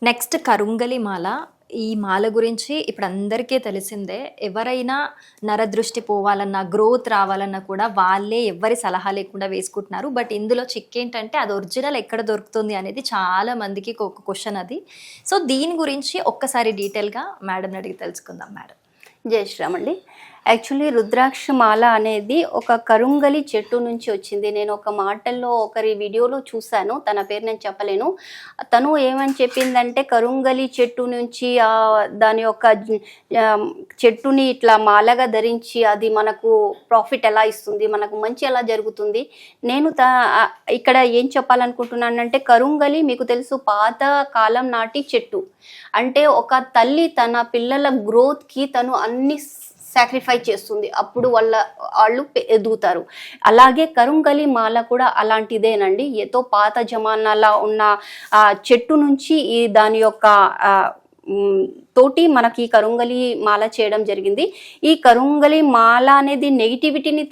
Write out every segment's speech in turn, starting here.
Next కరుంగలి మాల. ఈ మాల గురించి ఇప్పుడు అందరికీ తెలిసిందే. ఎవరైనా నరదృష్టి పోవాలన్నా, గ్రోత్ రావాలన్నా కూడా వాళ్ళే ఎవ్వరి సలహా లేకుండా వేసుకుంటున్నారు. బట్ ఇందులో చిక్కేంటంటే అది ఒరిజినల్ ఎక్కడ దొరుకుతుంది అనేది చాలా మందికి ఒక క్వశ్చన్ అది. సో దీని గురించి ఒక్కసారి డీటెయిల్గా మేడంని అడిగి తెలుసుకుందాం. మేడం జై శ్రీరామ్ అండి. యాక్చువల్లీ రుద్రాక్ష మాల అనేది ఒక కరుంగలి చెట్టు నుంచి వచ్చింది. నేను ఒక మాటల్లో ఒకరి వీడియోలో చూశాను, తన పేరు నేను చెప్పలేను. తను ఏమని చెప్పిందంటే కరుంగలి చెట్టు నుంచి దాని యొక్క చెట్టుని ఇట్లా మాలగా ధరించి అది మనకు ప్రాఫిట్ ఎలా ఇస్తుంది, మనకు మంచి ఎలా జరుగుతుంది. నేను ఇక్కడ ఏం చెప్పాలనుకుంటున్నానంటే కరుంగలి మీకు తెలుసు పాత కాలం నాటి చెట్టు. అంటే ఒక తల్లి తన పిల్లల గ్రోత్కి తను అన్ని సాక్రిఫైస్ చేస్తుంది, అప్పుడు వాళ్ళు ఎదుగుతారు. అలాగే కరుంగలి మాల కూడా అలాంటిదేనండి. ఏదో పాత జమానాలో ఉన్న చెట్టు నుంచి దాని యొక్క తోటి మనకి ఈ కరుంగలి మాల చేయడం జరిగింది. ఈ కరుంగలి మాల అనేది నెగిటివిటీని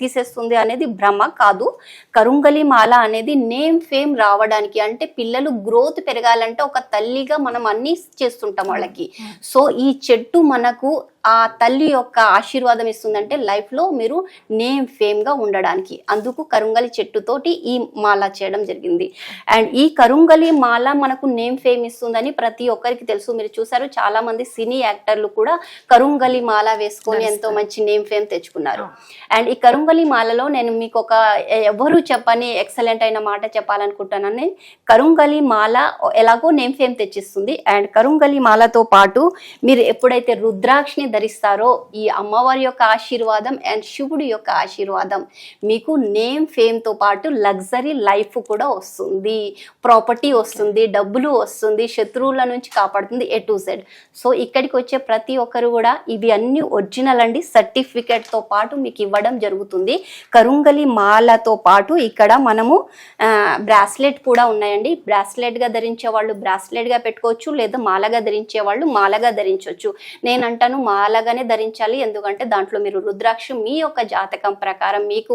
తీసేస్తుంది అనేది భ్రమ కాదు. కరుంగలి మాల అనేది నేమ్ ఫేమ్ రావడానికి, అంటే పిల్లలు గ్రోత్ పెరగాలంటే ఒక తల్లిగా మనం అన్ని చేస్తుంటాం వాళ్ళకి. సో ఈ చెట్టు మనకు ఆ తల్లి యొక్క ఆశీర్వాదం ఇస్తుందంటే లైఫ్లో మీరు నేమ్ ఫేమ్గా ఉండడానికి. అందుకు కరుంగలి చెట్టుతోటి ఈ మాల చేయడం జరిగింది. అండ్ ఈ కరుంగలి మాల మనకు నేమ్ ఫేమ్ ఇస్తుందని ప్రతి ఒక్కరికి తెలుసు. మీరు చూసారు, చాలా మంది సినీ యాక్టర్లు కూడా కరుంగలి మాల వేసుకొని ఎంతో మంచి నేమ్ ఫేమ్ తెచ్చుకున్నారు. అండ్ ఈ కరుంగలి మాలలో నేను మీకు ఒక ఎవరు చెప్పని ఎక్సలెంట్ అయిన మాట చెప్పాలనుకుంటున్నాను. కరుంగలి మాల ఎలాగో నేమ్ ఫేమ్ తెచ్చిస్తుంది. అండ్ కరుంగలి మాలతో పాటు మీరు ఎప్పుడైతే రుద్రాక్షని ధరిస్తారో ఈ అమ్మవారి యొక్క ఆశీర్వాదం అండ్ శివుడి యొక్క ఆశీర్వాదం మీకు నేమ్ ఫేమ్ తో పాటు లగ్జరీ లైఫ్ కూడా వస్తుంది, ప్రాపర్టీ వస్తుంది, డబ్బులు వస్తుంది, శత్రువుల నుంచి కాపాడుతుంది, A to Z. సో ఇక్కడికి వచ్చే ప్రతి ఒక్కరు కూడా ఇవి అన్ని ఒరిజినల్ అండి. సర్టిఫికేట్ తో పాటు మీకు ఇవ్వడం జరుగుతుంది. కరుంగలి మాలతో పాటు ఇక్కడ మనము బ్రాస్లెట్ కూడా ఉన్నాయండి. బ్రాస్లెట్ గా ధరించే వాళ్ళు బ్రాస్లెట్ గా పెట్టుకోవచ్చు, లేదా మాలగా ధరించే వాళ్ళు మాలగా ధరించవచ్చు. నేనంటాను మాలగానే ధరించాలి, ఎందుకంటే దాంట్లో మీరు రుద్రాక్ష మీ యొక్క జాతకం ప్రకారం మీకు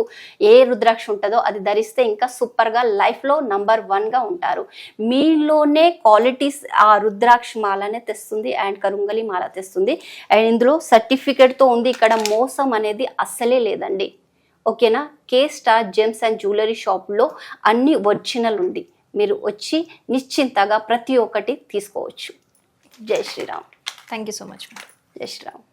ఏ రుద్రాక్ష ఉంటుందో అది ధరిస్తే ఇంకా సూపర్గా లైఫ్లో నంబర్ 1గా ఉంటారు. మీలోనే క్వాలిటీస్ ఆ రుద్రాక్ష మాలనే తెస్తుంది అండ్ కరుంగలి మాల తెస్తుంది. అండ్ ఇందులో సర్టిఫికేట్తో ఉంది. ఇక్కడ మోసం అనేది అస్సలే లేదండి. ఓకేనా? కే స్టార్ జెమ్స్ అండ్ జ్యువెలరీ షాప్లో అన్ని ఒరిజినల్ ఉంది. మీరు వచ్చి నిశ్చింతగా ప్రతి ఒక్కటి తీసుకోవచ్చు. జై Shriram. Thank you so much. జై శ్రీరామ్.